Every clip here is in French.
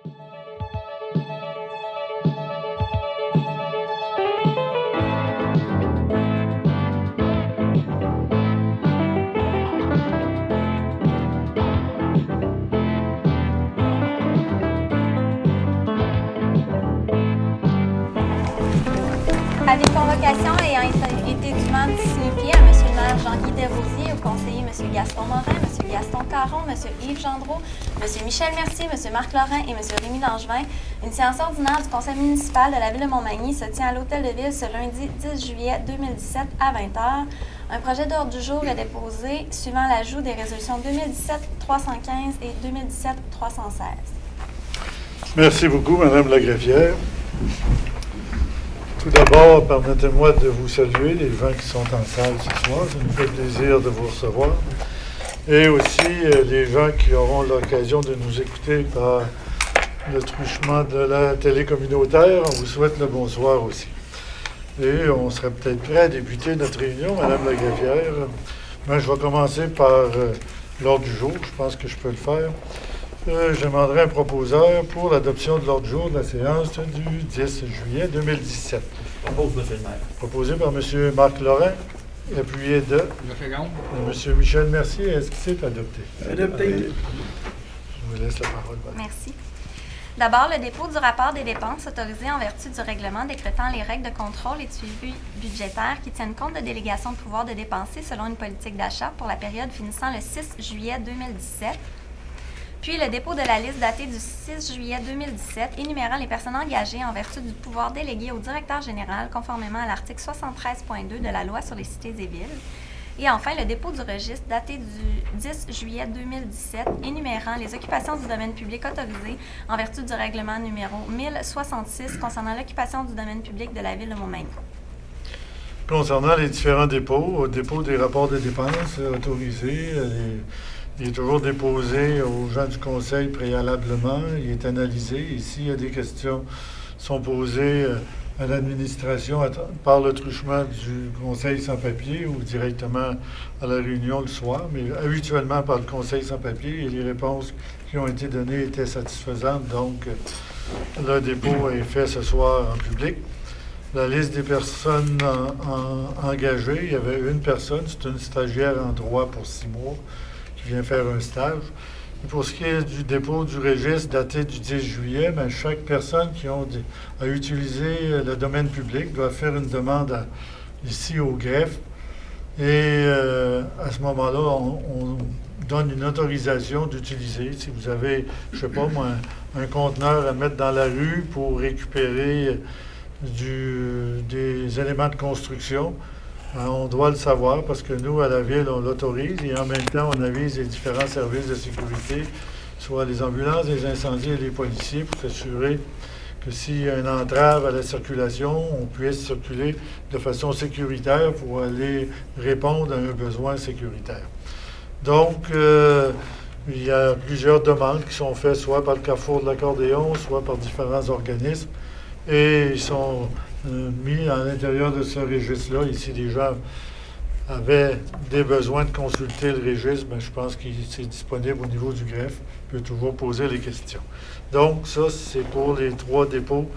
Avis de convocation ayant été dûment signifié à M. le maire Jean-Guy Desrosiers, au conseiller M. Gaston Morin, M. Gaston Caron, M. Yves Gendreau, M. Michel Mercier, M. Marc Lorrain et M. Rémi Langevin, une séance ordinaire du conseil municipal de la ville de Montmagny se tient à l'hôtel de ville ce lundi 10 juillet 2017 à 20h. Un projet d'ordre du jour est déposé suivant l'ajout des résolutions 2017-315 et 2017-316. Merci beaucoup, Mme la greffière. Tout d'abord, permettez-moi de vous saluer, les gens qui sont en salle ce soir. Ça nous fait plaisir de vous recevoir. Et aussi les gens qui auront l'occasion de nous écouter par le truchement de la télé communautaire. On vous souhaite le bonsoir aussi. Et on serait peut-être prêt à débuter notre réunion, Mme la greffière. Moi, je vais commencer par l'ordre du jour. Je pense que je peux le faire. Je demanderai un proposeur pour l'adoption de l'ordre du jour de la séance du 10 juillet 2017. Je propose, M. le maire. Proposé par M. Marc Lorrain, appuyé de M. Michel Mercier. Est-ce qu'il s'est adopté? Adopté. Je vous laisse la parole. Merci. D'abord, le dépôt du rapport des dépenses autorisé en vertu du règlement décrétant les règles de contrôle et de suivi budgétaire qui tiennent compte de délégation de pouvoir de dépenser selon une politique d'achat pour la période finissant le 6 juillet 2017. Puis le dépôt de la liste datée du 6 juillet 2017 énumérant les personnes engagées en vertu du pouvoir délégué au directeur général conformément à l'article 73.2 de la loi sur les cités et villes. Et enfin, le dépôt du registre daté du 10 juillet 2017 énumérant les occupations du domaine public autorisées en vertu du règlement numéro 1066 concernant l'occupation du domaine public de la ville de Montmagny. Concernant les différents dépôts, au dépôt des rapports de dépenses autorisés, il est toujours déposé aux gens du conseil préalablement. Il est analysé. Ici, il y a des questions qui sont posées à l'administration par le truchement du conseil sans papier ou directement à la réunion le soir, mais habituellement par le conseil sans papier, et les réponses qui ont été données étaient satisfaisantes. Donc, le dépôt est fait ce soir en public. La liste des personnes engagées, il y avait une personne, c'est une stagiaire en droit pour 6 mois, qui vient faire un stage. Et pour ce qui est du dépôt du registre daté du 10 juillet, bien, chaque personne qui a utilisé le domaine public doit faire une demande ici au greffe. Et à ce moment-là, on donne une autorisation d'utiliser. Si vous avez, je ne sais pas moi, un conteneur à mettre dans la rue pour récupérer des éléments de construction, on doit le savoir parce que nous, à la ville, on l'autorise et en même temps, on avise les différents services de sécurité, soit les ambulances, les incendies et les policiers, pour s'assurer que s'il y a une entrave à la circulation, on puisse circuler de façon sécuritaire pour aller répondre à un besoin sécuritaire. Donc, il y a plusieurs demandes qui sont faites soit par le Carrefour de l'Accordéon, soit par différents organismes, et ils sont mis à l'intérieur de ce registre-là. Ici, les gens avaient des besoins de consulter le registre. Bien, je pense qu'il est disponible au niveau du greffe. On peut toujours poser les questions. Donc, ça, c'est pour les 3 dépôts,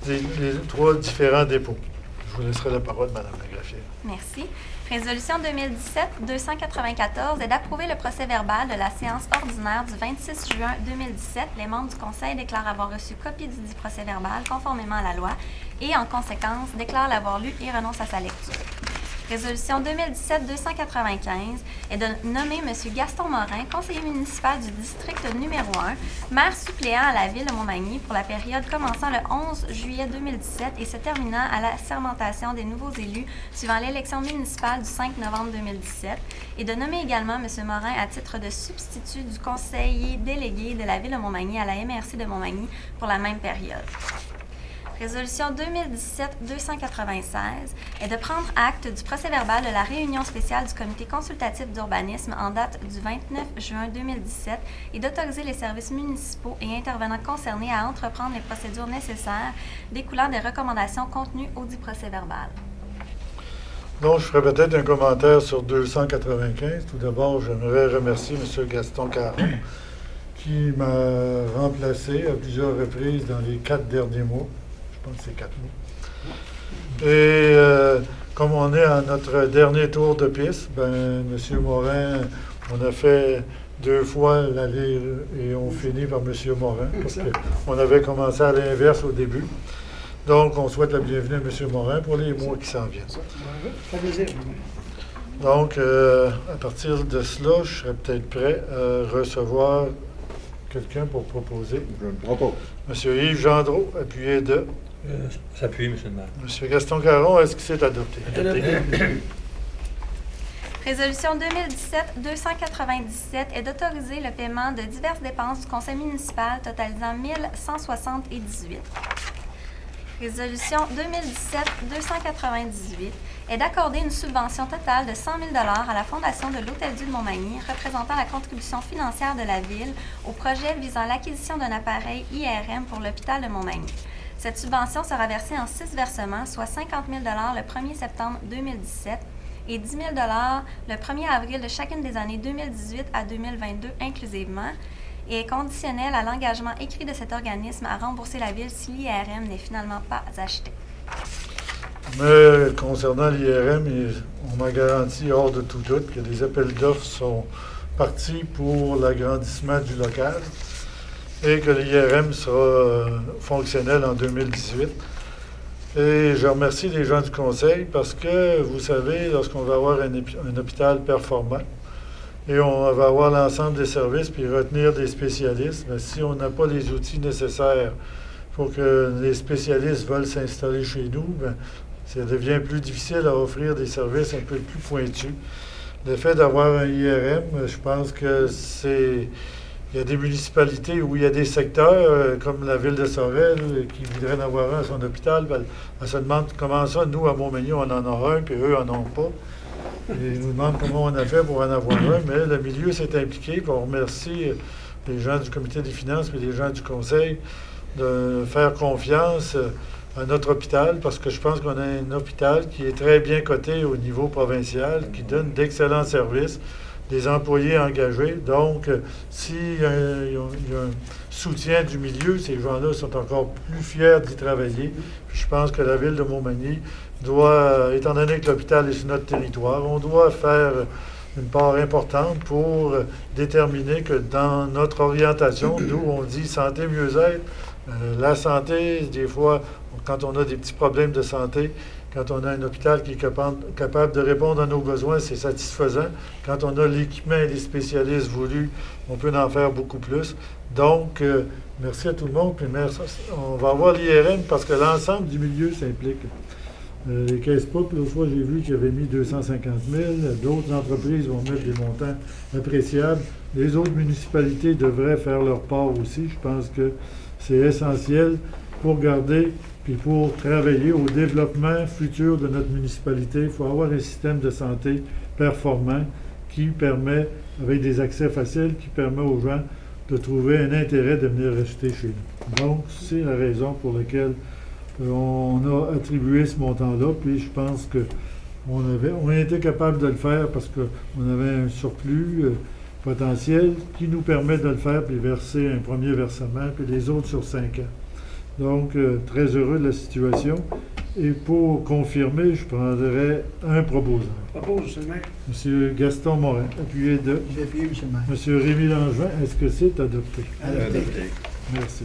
les 3 différents dépôts. Je vous laisserai la parole, Mme la greffière. Merci. Résolution 2017-294 est d'approuver le procès-verbal de la séance ordinaire du 26 juin 2017. Les membres du Conseil déclarent avoir reçu copie du dit procès-verbal conformément à la loi et, en conséquence, déclarent l'avoir lu et renoncent à sa lecture. Résolution 2017-295 est de nommer M. Gaston Morin, conseiller municipal du district numéro 1, maire suppléant à la ville de Montmagny pour la période commençant le 11 juillet 2017 et se terminant à la sermentation des nouveaux élus suivant l'élection municipale du 5 novembre 2017, et de nommer également M. Morin à titre de substitut du conseiller délégué de la ville de Montmagny à la MRC de Montmagny pour la même période. Résolution 2017-296 est de prendre acte du procès-verbal de la réunion spéciale du comité consultatif d'urbanisme en date du 29 juin 2017 et d'autoriser les services municipaux et intervenants concernés à entreprendre les procédures nécessaires découlant des recommandations contenues au dit procès-verbal. Donc, je ferai peut-être un commentaire sur 295. Tout d'abord, j'aimerais remercier M. Gaston Caron, qui m'a remplacé à plusieurs reprises dans les 4 derniers mois. Je pense que c'est 4 mois. Et comme on est à notre dernier tour de piste, M. Morin, on a fait 2 fois l'aller et on finit par M. Morin, parce qu'on avait commencé à l'inverse au début. Donc, on souhaite la bienvenue à M. Morin pour les mois qui s'en viennent. Ça fait plaisir. Donc, à partir de cela, je serais peut-être prêt à recevoir quelqu'un pour proposer. Je le propose. M. Yves Gendreau, appuyé de... S'appuie, M. le maire. M. Gaston Caron, est-ce qu'il s'est adopté? Résolution 2017-297 est d'autoriser le paiement de diverses dépenses du conseil municipal totalisant 1178. Résolution 2017-298 est d'accorder une subvention totale de 100 000 à la Fondation de l'Hôtel-Dieu de Montmagny, représentant la contribution financière de la Ville au projet visant l'acquisition d'un appareil IRM pour l'hôpital de Montmagny. Cette subvention sera versée en 6 versements, soit 50 000 le 1er septembre 2017 et 10 000 le 1er avril de chacune des années 2018 à 2022 inclusivement, et est conditionnelle à l'engagement écrit de cet organisme à rembourser la Ville si l'IRM n'est finalement pas acheté. Mais concernant l'IRM, on m'a garanti hors de tout doute que des appels d'offres sont partis pour l'agrandissement du local et que l'IRM sera fonctionnel en 2018. Et je remercie les gens du conseil parce que, vous savez, lorsqu'on va avoir un hôpital performant, et on va avoir l'ensemble des services puis retenir des spécialistes. Mais si on n'a pas les outils nécessaires pour que les spécialistes veulent s'installer chez nous, ça devient plus difficile à offrir des services un peu plus pointus. Le fait d'avoir un IRM, je pense que c'est... Il y a des municipalités où il y a des secteurs, comme la ville de Sorel, qui voudraient en avoir un à son hôpital. Elle se demande comment ça, nous, à Montmagny, on en a un, puis eux, en ont pas. Et ils nous demandent comment on a fait pour en avoir un, mais le milieu s'est impliqué. On remercie les gens du comité des finances et les gens du conseil de faire confiance à notre hôpital, parce que je pense qu'on a un hôpital qui est très bien coté au niveau provincial, qui donne d'excellents services, des employés engagés. Donc, s'il y a un soutien du milieu, ces gens-là sont encore plus fiers d'y travailler. Puis je pense que la ville de Montmagny doit, étant donné que l'hôpital est sur notre territoire, on doit faire une part importante pour déterminer que dans notre orientation, nous, on dit santé, mieux-être. La santé, des fois, quand on a des petits problèmes de santé, quand on a un hôpital qui est capable de répondre à nos besoins, c'est satisfaisant. Quand on a l'équipement et les spécialistes voulus, on peut en faire beaucoup plus. Donc, merci à tout le monde. Puis merci, on va avoir l'IRM parce que l'ensemble du milieu s'implique. Les caisses pop, l'autre fois, j'ai vu qu'ils avaient mis 250 000. D'autres entreprises vont mettre des montants appréciables. Les autres municipalités devraient faire leur part aussi. Je pense que c'est essentiel pour garder puis pour travailler au développement futur de notre municipalité. Il faut avoir un système de santé performant qui permet, avec des accès faciles, qui permet aux gens de trouver un intérêt de venir rester chez nous. Donc, c'est la raison pour laquelle on a attribué ce montant-là, puis je pense qu'on a été capable de le faire parce qu'on avait un surplus potentiel qui nous permet de le faire, puis verser un premier versement, puis les autres sur 5 ans. Donc, très heureux de la situation. Et pour confirmer, je prendrai un proposant. Propose, M. le maire. M. Gaston Morin, appuyé de... J'ai appuyé, M. le maire. M. Rémy Langevin, est-ce que c'est adopté? Adopté. Merci.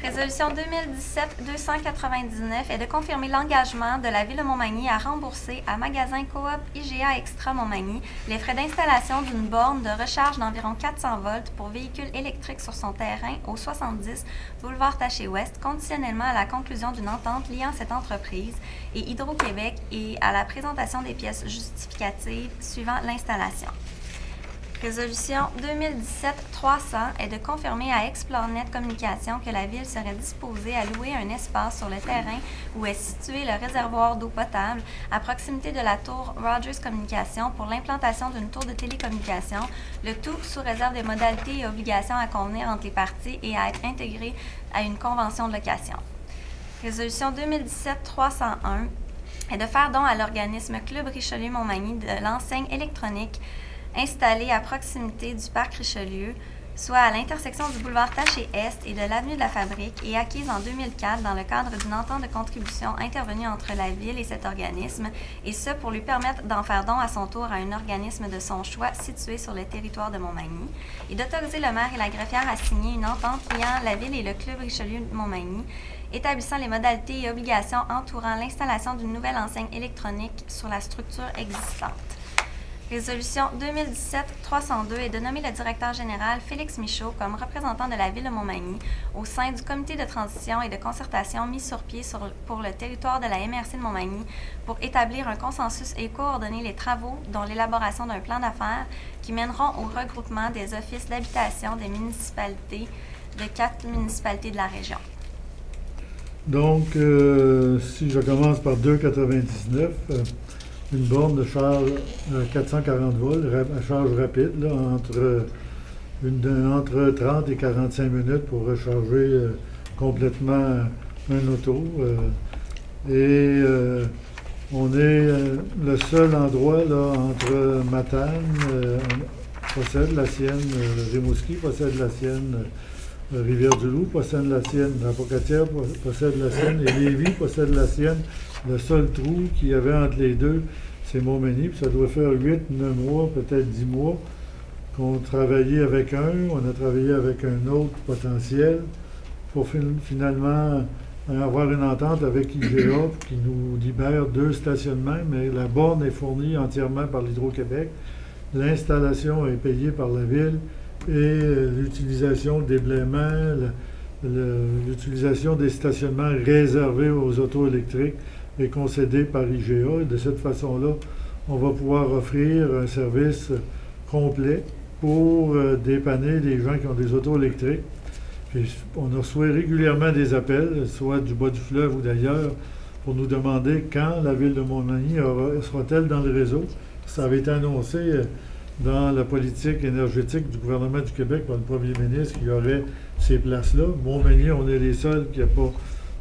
Résolution 2017-299 est de confirmer l'engagement de la Ville de Montmagny à rembourser à Magasin Coop IGA Extra Montmagny les frais d'installation d'une borne de recharge d'environ 400 volts pour véhicules électriques sur son terrain au 70 boulevard Taché-Ouest, conditionnellement à la conclusion d'une entente liant cette entreprise et Hydro-Québec et à la présentation des pièces justificatives suivant l'installation. Résolution 2017-300 est de confirmer à ExploreNet Communication que la Ville serait disposée à louer un espace sur le terrain où est situé le réservoir d'eau potable à proximité de la tour Rogers Communication pour l'implantation d'une tour de télécommunication, le tout sous réserve des modalités et obligations à convenir entre les parties et à être intégré à une convention de location. Résolution 2017-301 est de faire don à l'organisme Club Richelieu-Montmagny de l'enseigne électronique installée à proximité du parc Richelieu soit à l'intersection du boulevard Taché-Est et de l'avenue de la Fabrique, et acquise en 2004 dans le cadre d'une entente de contribution intervenue entre la Ville et cet organisme, et ce pour lui permettre d'en faire don à son tour à un organisme de son choix situé sur le territoire de Montmagny, et d'autoriser le maire et la greffière à signer une entente liant la Ville et le Club Richelieu de Montmagny, établissant les modalités et obligations entourant l'installation d'une nouvelle enseigne électronique sur la structure existante. Résolution 2017-302 est de nommer le directeur général Félix Michaud comme représentant de la Ville de Montmagny au sein du comité de transition et de concertation mis sur pied pour le territoire de la MRC de Montmagny pour établir un consensus et coordonner les travaux, dont l'élaboration d'un plan d'affaires qui mèneront au regroupement des offices d'habitation des municipalités de 4 municipalités de la région. Donc, si je commence par 2,99, une borne de charge à 440 volts, à charge rapide, là, entre 30 et 45 minutes pour recharger complètement un auto. On est le seul endroit là, entre Matane, possède la sienne, Rimouski possède la sienne, Rivière-du-Loup possède la sienne, la Pocatière possède la sienne et Lévis possède la sienne. Le seul trou qu'il y avait entre les deux, c'est Montmagny. Puis ça doit faire 8, 9 mois, peut-être 10 mois qu'on travaillait avec un. On a travaillé avec un autre potentiel pour finalement avoir une entente avec IGA qui nous libère 2 stationnements, mais la borne est fournie entièrement par l'Hydro-Québec. L'installation est payée par la Ville et l'utilisation des blaiements, l'utilisation des stationnements réservés aux autos électriques est concédée par IGA. Et de cette façon-là, on va pouvoir offrir un service complet pour dépanner les gens qui ont des autos électriques. Puis on reçoit régulièrement des appels, soit du bas du fleuve ou d'ailleurs, pour nous demander quand la Ville de Montmagny sera-t-elle dans le réseau. Ça avait été annoncé dans la politique énergétique du gouvernement du Québec par le premier ministre qu'il y aurait ces places-là. Montmagny, on est les seuls qui n'ont pas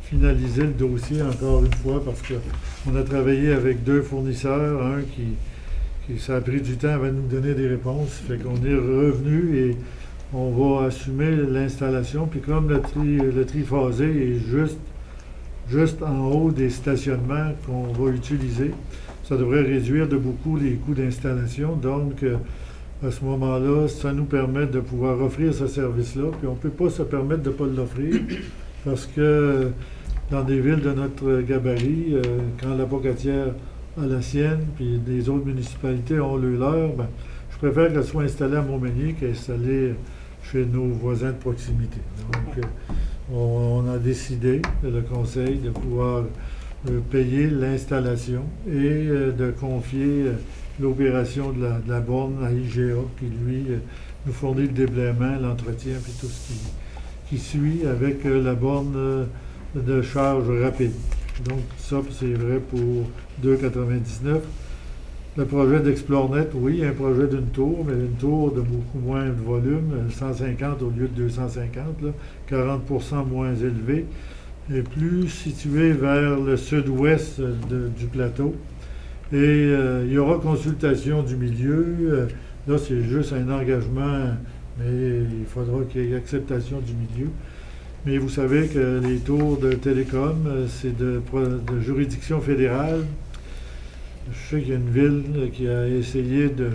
finalisé le dossier encore une fois parce qu'on a travaillé avec 2 fournisseurs, un qui ça a pris du temps avant de nous donner des réponses, fait qu'on est revenu et on va assumer l'installation. Puis comme le triphasé est juste en haut des stationnements qu'on va utiliser, ça devrait réduire de beaucoup les coûts d'installation. Donc, à ce moment-là, ça nous permet de pouvoir offrir ce service-là. Puis on ne peut pas se permettre de ne pas l'offrir parce que dans des villes de notre gabarit, quand la Pocatière a la sienne, puis les autres municipalités ont le leur, ben, je préfère qu'elle soit installée à Montmagny qu'installée chez nos voisins de proximité. Donc, on a décidé, le Conseil, de pouvoir payer l'installation et de confier l'opération de la borne à IGA qui, lui, nous fournit le déblaiement, l'entretien puis tout ce qui suit avec la borne de charge rapide. Donc, ça, c'est vrai pour 2,99. Le projet d'ExploreNet, oui, un projet d'une tour, mais une tour de beaucoup moins de volume, 150 au lieu de 250, là, 40% moins élevé, et plus situé vers le sud-ouest du plateau. Et il y aura consultation du milieu. Là, c'est juste un engagement, mais il faudra qu'il y ait acceptation du milieu. Mais vous savez que les tours de télécom, c'est de juridiction fédérale. Je sais qu'il y a une ville qui a essayé de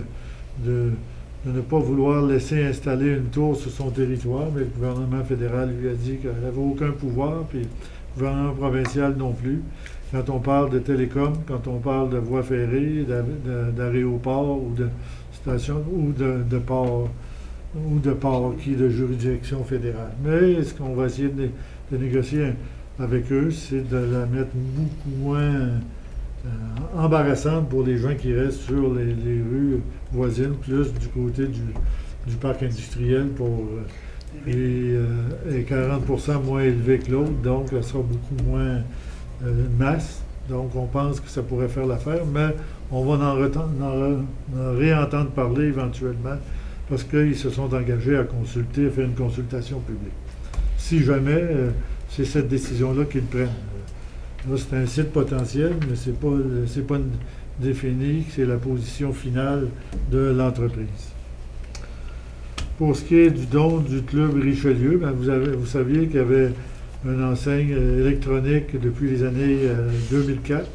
ne pas vouloir laisser installer une tour sur son territoire, mais le gouvernement fédéral lui a dit qu'elle n'avait aucun pouvoir, puis le gouvernement provincial non plus. Quand on parle de télécom, quand on parle de voies ferrées, d'aéroports ou de stations ou de ports, qui est de juridiction fédérale. Mais ce qu'on va essayer de négocier avec eux, c'est de la mettre beaucoup moins embarrassante pour les gens qui restent sur les rues voisines, plus du côté du parc industriel et 40% moins élevé que l'autre, donc ça sera beaucoup moins masse. Donc on pense que ça pourrait faire l'affaire, mais on va en réentendre parler éventuellement parce qu'ils se sont engagés à consulter, à faire une consultation publique. Si jamais c'est cette décision-là qu'ils prennent. Là, c'est un site potentiel, mais c'est pas défini, c'est la position finale de l'entreprise. Pour ce qui est du don du Club Richelieu, ben, vous saviez qu'il y avait une enseigne électronique depuis les années 2004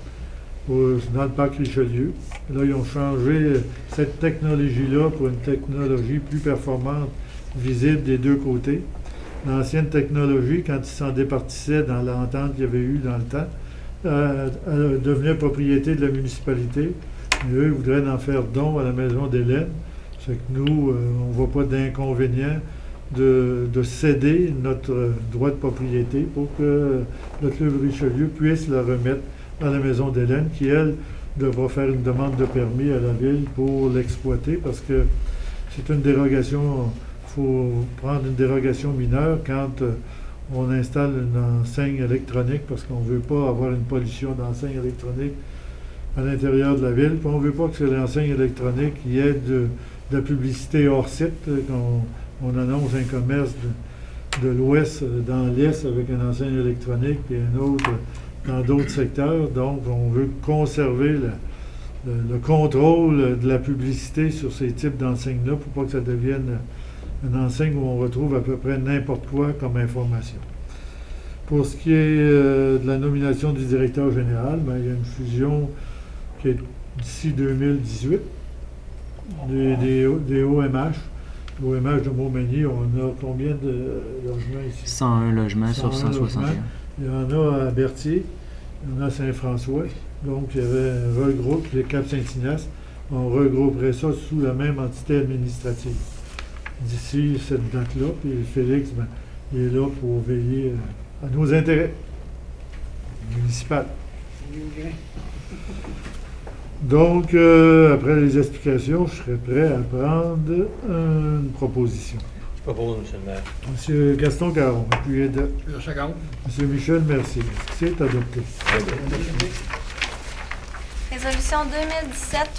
dans le parc Richelieu. Là, ils ont changé cette technologie-là pour une technologie plus performante, visible des deux côtés. L'ancienne technologie, quand ils s'en départissaient dans l'entente qu'il y avait eu dans le temps, elle devenait propriété de la municipalité. Et eux, ils voudraient en faire don à la maison d'Hélène. C'est que nous, on ne voit pas d'inconvénient de céder notre droit de propriété pour que le Club Richelieu puisse la remettre à la maison d'Hélène, qui, elle, devra faire une demande de permis à la ville pour l'exploiter, parce que c'est une dérogation, il faut prendre une dérogation mineure quand on installe une enseigne électronique, parce qu'on ne veut pas avoir une pollution d'enseigne électronique à l'intérieur de la ville. Puis on ne veut pas que c'est l'enseigne électronique qui ait de la publicité hors site, quand on annonce un commerce de l'Ouest dans l'Est avec une enseigne électronique et un autre dans d'autres secteurs. Donc, on veut conserver le contrôle de la publicité sur ces types d'enseignes-là pour pas que ça devienne une enseigne où on retrouve à peu près n'importe quoi comme information. Pour ce qui est de la nomination du directeur général, ben, il y a une fusion qui est d'ici 2018 des OMH. L'OMH de Montmagny, on a combien de logements ici? 101 logements sur 161. Il y en a à Berthier, il y en a à Saint-François. Donc, il y avait un regroupe, le Cap-Saint-Ignace. On regrouperait ça sous la même entité administrative. D'ici cette date-là, puis Félix, ben, il est là pour veiller à nos intérêts municipaux. Donc, après les explications, je serais prêt à prendre une proposition. Je propose, M. le maire. M. Gaston Caron, appuyé de Le second. M. Michel Mercier. C'est adopté. Résolution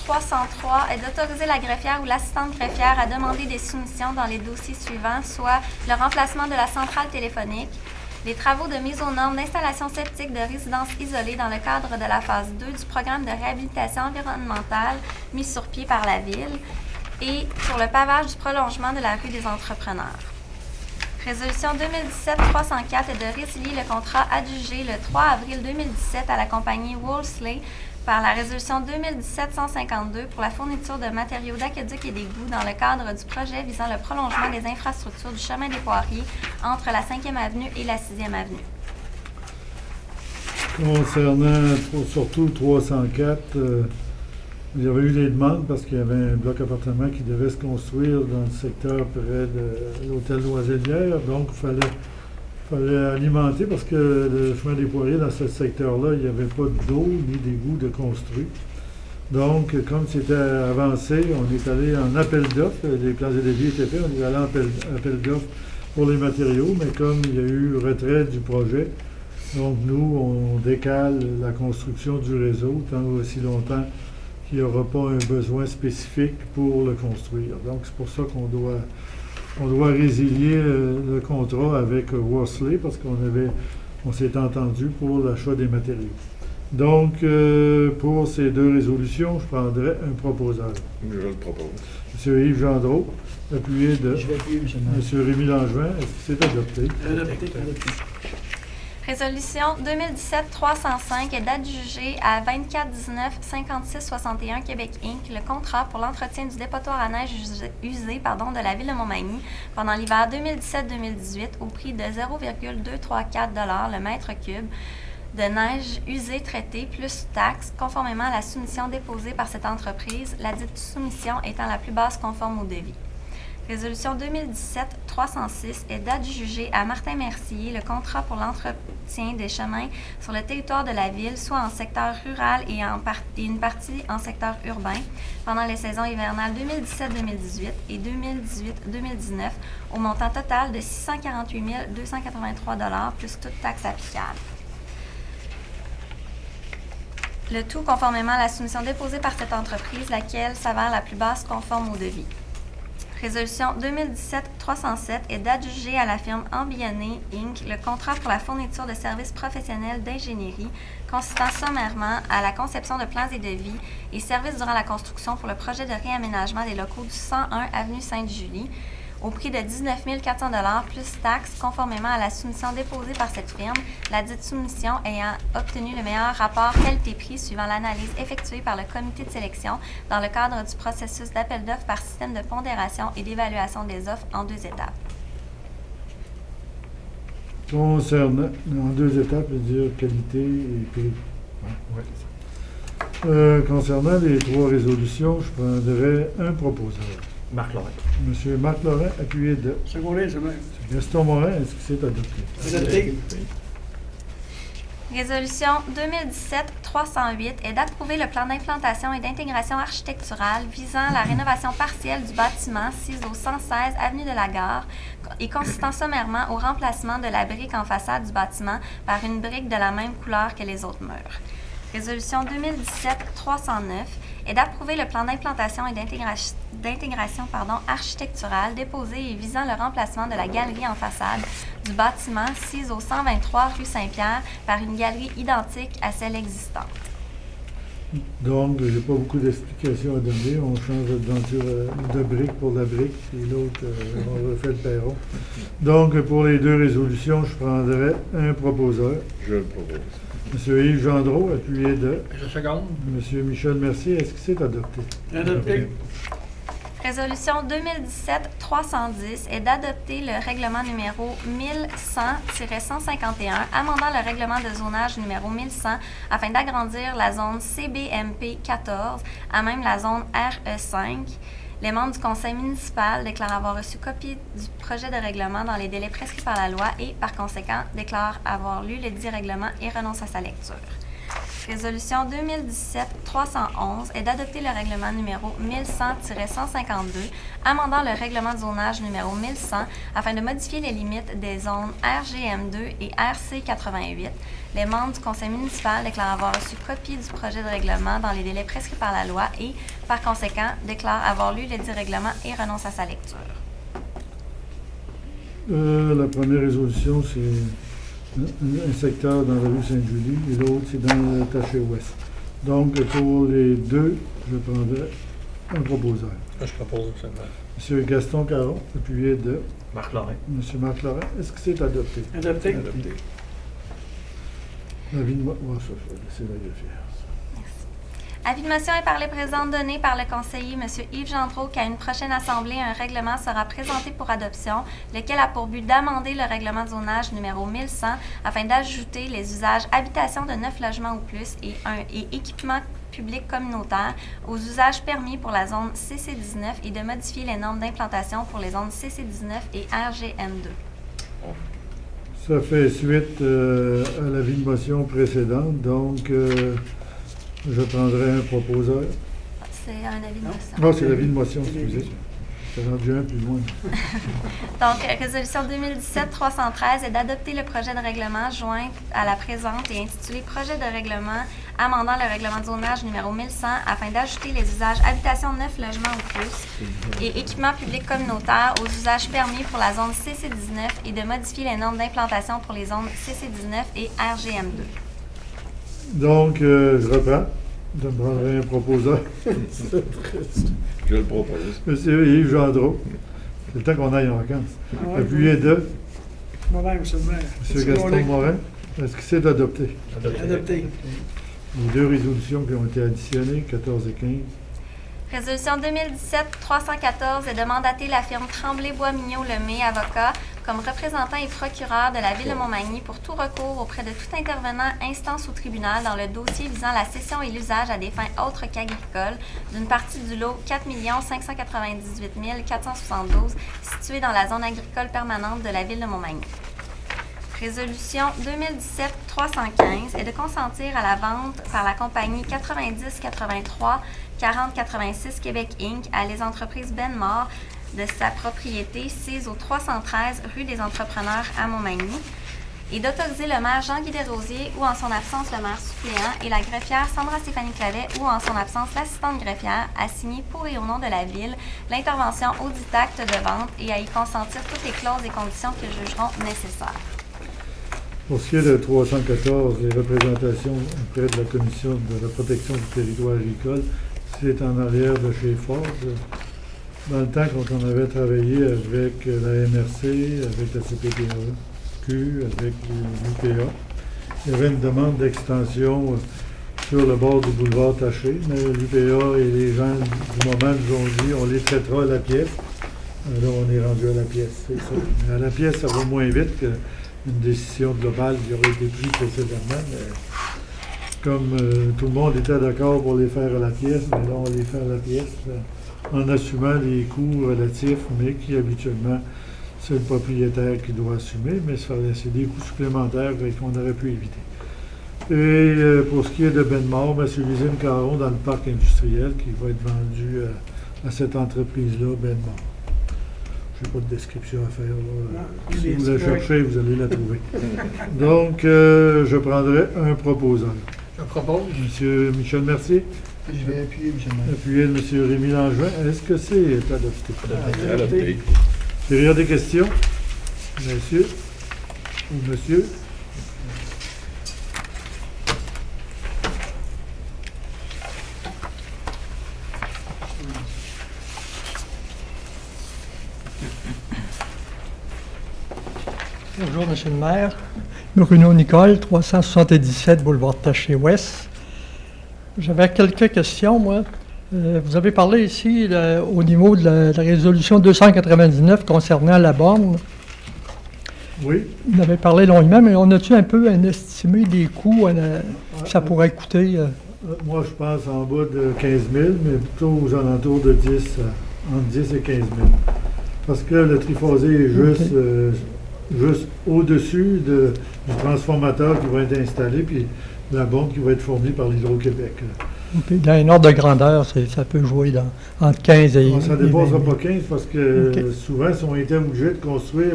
2017-303 est d'autoriser la greffière ou l'assistante greffière à demander des soumissions dans les dossiers suivants, soit le remplacement de la centrale téléphonique, les travaux de mise aux normes d'installation septique de résidences isolées dans le cadre de la phase 2 du programme de réhabilitation environnementale mis sur pied par la Ville et pour le pavage du prolongement de la rue des Entrepreneurs. Résolution 2017-304 est de résilier le contrat adjugé le 3 avril 2017 à la compagnie Wolseley par la résolution 2017-152 pour la fourniture de matériaux d'aqueduc et d'égouts dans le cadre du projet visant le prolongement des infrastructures du chemin des Poiriers entre la 5e avenue et la 6e avenue. Concernant surtout 304, il y avait eu des demandes parce qu'il y avait un bloc appartement qui devait se construire dans le secteur près de l'hôtel Noiselière. Donc, il fallait alimenter parce que le chemin des Poiriers, dans ce secteur-là, il n'y avait pas d'eau ni d'égout de construit. Donc, comme c'était avancé, on est allé en appel d'offres. Les plans et devis étaient faits, on est allé en appel d'offres pour les matériaux, mais comme il y a eu retrait du projet, donc nous, on décale la construction du réseau tant aussi longtemps qu'il n'y aura pas un besoin spécifique pour le construire. Donc, c'est pour ça qu'on doit résilier le contrat avec Worsley parce on s'est entendu pour l'achat des matériaux. Donc, pour ces deux résolutions, je prendrai un proposeur. Je le propose. M. Yves Gendreau, appuyé de Je vais appuyer, M. le maire. M. Rémy Langevin. Est-ce que c'est adopté? Adopté. Résolution 2017-305 est d'adjuger à 2419-5661 Québec Inc. le contrat pour l'entretien du dépotoir à neige usé de la ville de Montmagny pendant l'hiver 2017-2018 au prix de 0,234 $ le mètre cube de neige usée traitée plus taxes, conformément à la soumission déposée par cette entreprise, la dite soumission étant la plus basse conforme au devis. Résolution 2017-306 est d'adjuger à Martin Mercier le contrat pour l'entretien des chemins sur le territoire de la ville, soit en secteur rural et une partie en secteur urbain, pendant les saisons hivernales 2017-2018 et 2018-2019, au montant total de 648 283 $ plus toute taxe applicable. Le tout conformément à la soumission déposée par cette entreprise, laquelle s'avère la plus basse conforme au devis. Résolution 2017-307 est d'adjuger à la firme Ambionné Inc. le contrat pour la fourniture de services professionnels d'ingénierie consistant sommairement à la conception de plans et devis et services durant la construction pour le projet de réaménagement des locaux du 101 avenue Sainte-Julie au prix de 19 400 $ plus taxes, conformément à la soumission déposée par cette firme, la dite soumission ayant obtenu le meilleur rapport qualité-prix suivant l'analyse effectuée par le comité de sélection dans le cadre du processus d'appel d'offres par système de pondération et d'évaluation des offres en 2 étapes. Concernant, en 2 étapes, c'est-à-dire qualité et prix. Ouais, c'est ça. Concernant les 3 résolutions, je prendrais un proposeur. Marc Laurent. Monsieur Marc Laurent, appuyé de Secondé, M. le maire. Monsieur Gaston Morin, est-ce que c'est adopté? Adopté. Résolution 2017-308 est d'approuver le plan d'implantation et d'intégration architecturale visant la rénovation partielle du bâtiment 6 au 116 avenue de la Gare et consistant sommairement au remplacement de la brique en façade du bâtiment par une brique de la même couleur que les autres murs. Résolution 2017-309 est d'approuver le plan d'implantation et d'intégration architecturale déposé et visant le remplacement de la galerie en façade du bâtiment 6 au 123 rue Saint-Pierre par une galerie identique à celle existante. Donc, il n'y a pas beaucoup d'explications à donner. On change de denture de brique pour la brique, et l'autre, on refait le perron. Donc, pour les 2 résolutions, je prendrais un proposeur. Je le propose. Monsieur Yves Gendreau, appuyé de Je seconde. Monsieur Michel Mercier, est-ce que c'est adopté? Adopté. Résolution 2017-310 est d'adopter le règlement numéro 1100-151, amendant le règlement de zonage numéro 1100 afin d'agrandir la zone CBMP 14 à même la zone RE5. Les membres du conseil municipal déclarent avoir reçu copie du projet de règlement dans les délais prescrits par la loi et, par conséquent, déclarent avoir lu le dit règlement et renoncent à sa lecture. Résolution 2017-311 est d'adopter le règlement numéro 1100-152, amendant le règlement de zonage numéro 1100 afin de modifier les limites des zones RGM2 et RC88. Les membres du conseil municipal déclarent avoir reçu copie du projet de règlement dans les délais prescrits par la loi et, par conséquent, déclarent avoir lu le dit règlement et renoncent à sa lecture. La première résolution, c'est un secteur dans la rue Sainte-Julie et l'autre, c'est dans le Taché-Ouest. Donc, pour les 2, je prendrais un proposeur. Je propose, M. le maire. Monsieur Gaston Caron, appuyé de Marc Laurent. Monsieur Marc Laurent, est-ce que c'est adopté? Adopté. Adopté. L'avis de moi, ça, c'est la greffière. Avis de motion est par les présentes données par le conseiller M. Yves Gendreau qu'à une prochaine assemblée, un règlement sera présenté pour adoption, lequel a pour but d'amender le règlement de zonage numéro 1100 afin d'ajouter les usages habitation de 9 logements ou plus et équipements publics communautaires aux usages permis pour la zone CC19 et de modifier les normes d'implantation pour les zones CC19 et RGM2. Ça fait suite à l'avis de motion précédente, donc je prendrai un proposeur. C'est un avis de motion. Non, c'est l'avis de motion, excusez. C'est rendu un plus loin. Donc, résolution 2017-313 est d'adopter le projet de règlement joint à la présente et intitulé Projet de règlement amendant le règlement de zonage numéro 1100 afin d'ajouter les usages habitation de 9 logements ou plus et équipements publics communautaires aux usages permis pour la zone CC19 et de modifier les normes d'implantation pour les zones CC19 et RGM2. Donc, je reprends. Je me prendrai un proposeur. Je le propose. Monsieur Yves Gendreau. C'est le temps qu'on aille en vacances. Ah ouais, Appuyé de Moi-même, M. le maire. Monsieur Gaston Morin. Est-ce que c'est adopté? Adopté. Les 2 résolutions qui ont été additionnées, 14 et 15. Résolution 2017-314 est de mandater la firme Tremblay-Bois-Mignot-Lemay, avocat, comme représentant et procureur de la Ville de Montmagny pour tout recours auprès de tout intervenant, instance ou tribunal dans le dossier visant la cession et l'usage à des fins autres qu'agricoles d'une partie du lot 4 598 472 situé dans la zone agricole permanente de la Ville de Montmagny. Résolution 2017-315 est de consentir à la vente par la compagnie 9083 4086 Québec Inc. à les entreprises Benmore de sa propriété 6 au 313 rue des Entrepreneurs à Montmagny et d'autoriser le maire Jean-Guy Desrosiers ou en son absence le maire suppléant et la greffière Sandra-Stéphanie Clavet ou en son absence l'assistante greffière à signer pour et au nom de la Ville l'intervention au dit acte de vente et à y consentir toutes les clauses et conditions qu'ils jugeront nécessaires. Pour ce qui est de 314, les représentations auprès de la Commission de la protection du territoire agricole, c'est en arrière de chez Ford. Dans le temps, quand on avait travaillé avec la MRC, avec la CPPAQ, avec l'UPA, il y avait une demande d'extension sur le bord du boulevard Taché, mais l'UPA et les gens du moment nous ont dit on les traitera à la pièce. Là, on est rendu à la pièce, c'est ça. Mais à la pièce, ça va moins vite qu'une décision globale qui aurait été prise précédemment. Mais comme tout le monde était d'accord pour les faire à la pièce, mais là, on les fait à la pièce en assumant les coûts relatifs, mais qui habituellement, c'est le propriétaire qui doit assumer, mais c'est des coûts supplémentaires qu'on aurait pu éviter. Et pour ce qui est de Benmore, c'est l'usine Caron dans le parc industriel qui va être vendue à cette entreprise-là, Benmore. Je n'ai pas de description à faire. Là. Non, Si vous la cherchez, vous allez la trouver. Donc, je prendrai un proposant. Je propose. Monsieur Michel Mercier, Je vais appuyer, M. le maire. appuyé de M. Rémi Langevin. Est-ce que c'est adopté? Adopté. Période des questions? Monsieur? Ou monsieur? Bonjour, M. le maire. Bruno Nicole, 377 boulevard Taché-Ouest. J'avais quelques questions, moi. Vous avez parlé ici au niveau de la résolution 299 concernant la borne. Oui. Vous en avez parlé longuement, mais on a-tu un peu un estimé des coûts que ça pourrait coûter? Moi, je pense en bas de 15 000, mais plutôt aux alentours de 10, entre 10 et 15 000. Parce que le triphasé est juste au-dessus du transformateur qui va être installé, puis la borne qui va être fournie par l'Hydro-Québec. Puis dans un ordre de grandeur, ça peut jouer entre 15 et Ça ne 20 dépassera 000. pas 15 parce que OK. souvent, ils ont été obligés de construire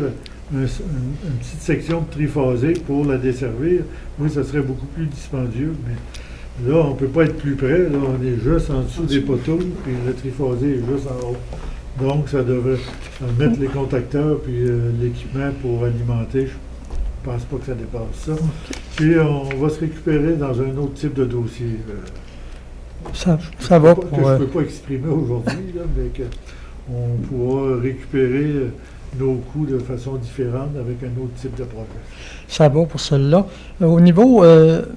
une petite section de triphasé pour la desservir. Oui, ça serait beaucoup plus dispendieux, mais là, on ne peut pas être plus près. Là, on est juste en dessous des poteaux, puis le triphasé est juste en haut. Donc, ça devrait mettre les contacteurs puis l'équipement pour alimenter. Je ne pense pas que ça dépasse ça. Puis, on va se récupérer dans un autre type de dossier. Ça va Que pour... je ne peux pas exprimer aujourd'hui, là, mais qu'on pourra récupérer nos coûts de façon différente avec un autre type de projet. Ça va pour celle-là. Au niveau,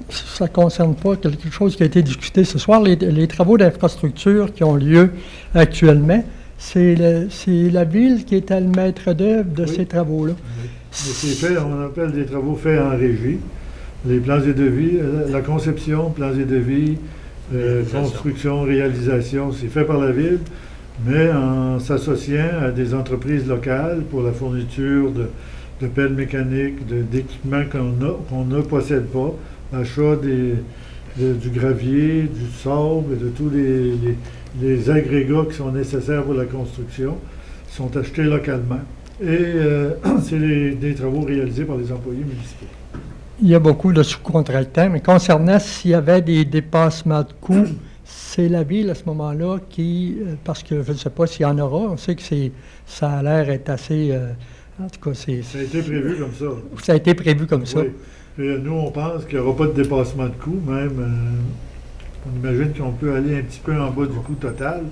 ça ne concerne pas quelque chose qui a été discuté ce soir, les travaux d'infrastructure qui ont lieu actuellement, c'est la ville qui est à le maître d'œuvre de Oui. ces travaux-là. Mais c'est fait, on appelle des travaux faits en régie. Les plans et devis, la conception, plans et devis, construction, réalisation, c'est fait par la ville, mais en s'associant à des entreprises locales pour la fourniture de pelles mécaniques, d'équipements qu'on ne possède pas, l'achat du gravier, du sable, de tous les agrégats qui sont nécessaires pour la construction, sont achetés localement. Et c'est des travaux réalisés par les employés municipaux. Il y a beaucoup de sous-contractants, mais concernant s'il y avait des dépassements de coûts, c'est la ville à ce moment-là qui, parce que je ne sais pas s'il y en aura, on sait que ça a l'air être assez, en tout cas, Ça a été prévu comme ça. ça a été prévu comme ça. Oui. Et nous, on pense qu'il n'y aura pas de dépassement de coût, même. On imagine qu'on peut aller un petit peu en bas du coût total.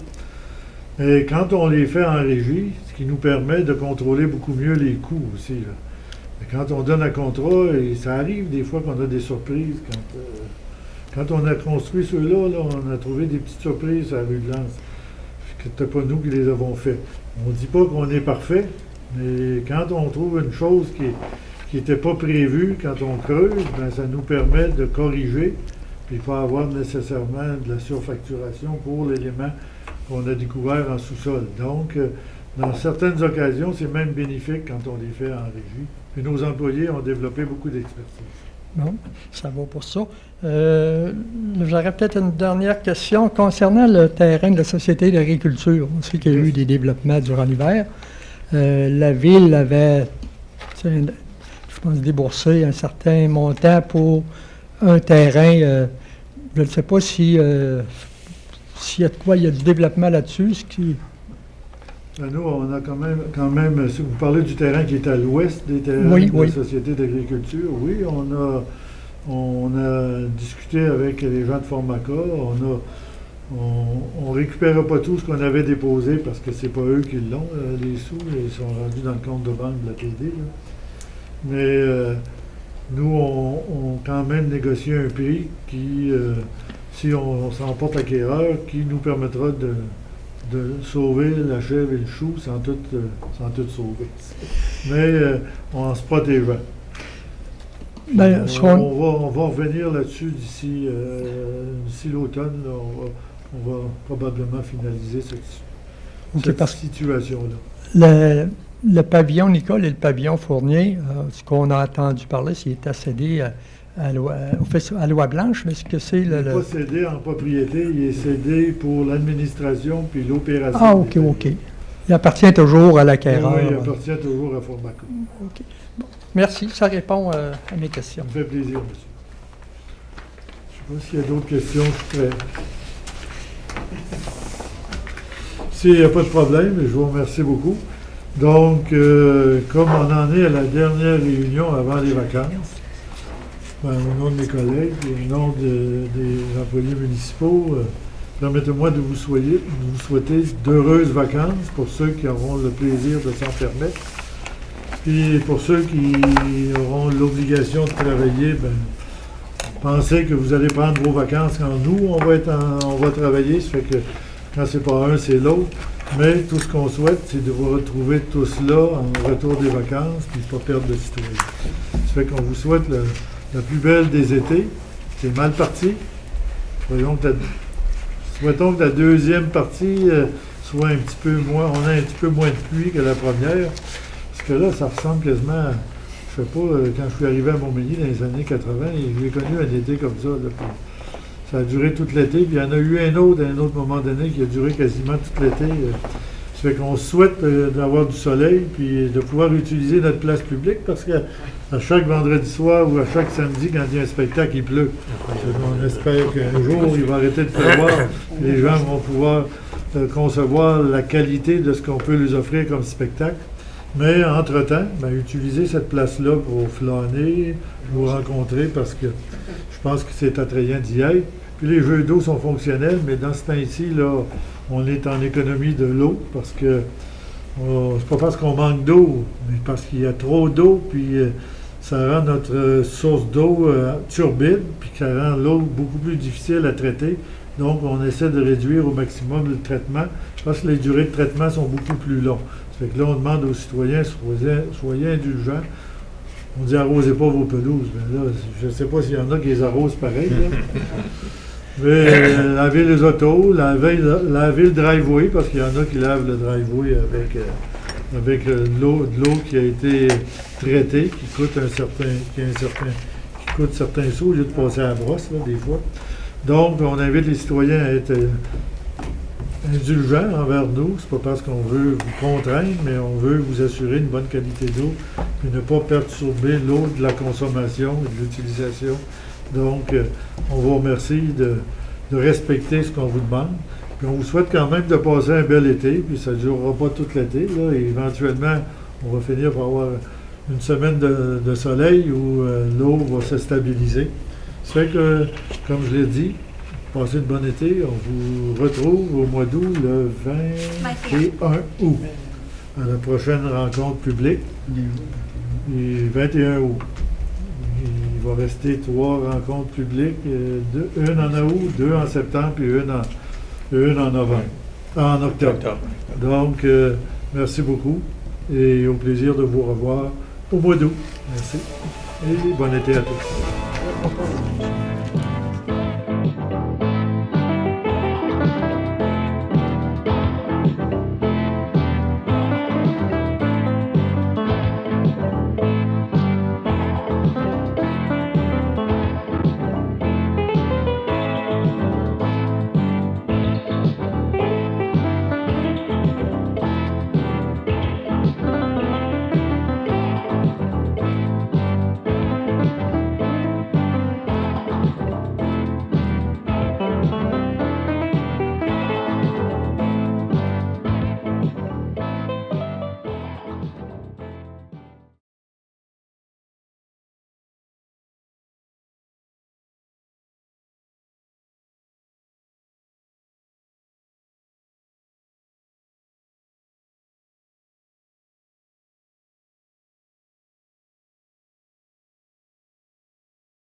Et quand on les fait en régie, ce qui nous permet de contrôler beaucoup mieux les coûts aussi. Là. Et quand on donne un contrat, et ça arrive des fois qu'on a des surprises. Quand on a construit ceux-là, là, on a trouvé des petites surprises à la rue de Lens. C'était pas nous qui les avons fait. On ne dit pas qu'on est parfait, mais quand on trouve une chose qui n'était pas prévue, quand on creuse, ben, ça nous permet de corriger, puis pas avoir nécessairement de la surfacturation pour l'élément qu'on a découvert en sous-sol. Donc, dans certaines occasions, c'est même bénéfique quand on les fait en régie. Puis nos employés ont développé beaucoup d'expertise. Bon, ça va pour ça. J'aurais peut-être une dernière question concernant le terrain de la Société d'agriculture. On sait qu'il y a eu des développements durant l'hiver. La ville avait, je pense, déboursé un certain montant pour un terrain. Je ne sais pas s'il y a de quoi, il y a du développement là-dessus. Ben, nous, on a quand même, si vous parlez du terrain qui est à l'ouest des terrains Oui, de oui. la Société d'agriculture, oui, on a discuté avec les gens de Formaca, on a On ne récupérera pas tout ce qu'on avait déposé parce que c'est pas eux qui l'ont, les sous, ils sont rendus dans le compte de banque de la TD. Là. Mais nous, on quand même négocié un prix qui, si on s'en porte acquéreur, qui nous permettra de sauver la chèvre et le chou sans tout sauver. Mais en se protégeant. Ben, on va revenir là-dessus d'ici l'automne. Là, on va probablement finaliser cette situation-là. Le pavillon Nicole et le pavillon Fournier, ce qu'on a entendu parler, c'est qu'il est cédé à Loi Blanche, mais est-ce que c'est il n'est pas cédé en propriété, il est cédé pour l'administration puis l'opération. Ah, OK. Il appartient toujours à l'acquéreur. Oui, il appartient toujours à Formaco. OK. Bon. Merci, ça répond à mes questions. Ça me fait plaisir, monsieur. Je ne sais pas s'il y a d'autres questions, je suis prêt. S'il n'y a pas de problème, je vous remercie beaucoup. Donc, comme on en est à la dernière réunion avant les vacances, au nom de mes collègues et au nom des employés municipaux, permettez-moi de vous souhaiter d'heureuses vacances pour ceux qui auront le plaisir de s'en permettre. Puis pour ceux qui auront l'obligation de travailler, pensez que vous allez prendre vos vacances quand nous, on va travailler. Ça fait que quand c'est pas un, c'est l'autre. Mais tout ce qu'on souhaite, c'est de vous retrouver tous là en retour des vacances, puis de ne pas perdre de citoyen. Ça fait qu'on vous souhaite la plus belle des étés. C'est mal parti. Souhaitons que la deuxième partie soit un petit peu moins, on a un petit peu moins de pluie que la première. Parce que là, ça ressemble quasiment à, je sais pas, quand je suis arrivé à Montmagny dans les années 80, j'ai connu un été comme ça. Là, ça a duré tout l'été, puis il y en a eu un autre à un autre moment donné qui a duré quasiment tout l'été. Ça fait qu'on souhaite d'avoir du soleil, puis de pouvoir utiliser notre place publique, parce qu'à chaque vendredi soir ou à chaque samedi, quand il y a un spectacle, il pleut. On espère qu'un jour, il va arrêter de pleuvoir, les gens vont pouvoir concevoir la qualité de ce qu'on peut leur offrir comme spectacle. Mais entre-temps, utiliser cette place-là pour flâner, vous rencontrer, parce que je pense que c'est attrayant d'y être. Puis les jeux d'eau sont fonctionnels, mais dans ce temps-ci, là, on est en économie de l'eau, parce que c'est pas parce qu'on manque d'eau, mais parce qu'il y a trop d'eau, puis ça rend notre source d'eau turbide, puis ça rend l'eau beaucoup plus difficile à traiter. Donc, on essaie de réduire au maximum le traitement, parce que les durées de traitement sont beaucoup plus longues. Ça fait que là, on demande aux citoyens, soyez indulgents. On dit arrosez pas vos pelouses. Mais là, je ne sais pas s'il y en a qui les arrosent pareil. Mais lavez les autos, lavez le driveway, parce qu'il y en a qui lavent le driveway avec de l'eau qui a été traitée, qui coûte certains sous au lieu de passer à la brosse, là, des fois. Donc, on invite les citoyens à être indulgents envers nous. C'est pas parce qu'on veut vous contraindre, mais on veut vous assurer une bonne qualité d'eau, puis ne pas perturber l'eau de la consommation et de l'utilisation. Donc, on vous remercie de respecter ce qu'on vous demande. Puis on vous souhaite quand même de passer un bel été, puis ça ne durera pas tout l'été. Là, et éventuellement, on va finir par avoir une semaine de soleil où l'eau va se stabiliser. Ça fait que, comme je l'ai dit, passez une bonne été. On vous retrouve au mois d'août, le 21 août, à la prochaine rencontre publique. Et 21 août. Il va rester 3 rencontres publiques, une en août, 2 en septembre, puis une en novembre, en octobre. Donc, merci beaucoup et au plaisir de vous revoir au mois d'août. Merci et bon été à tous.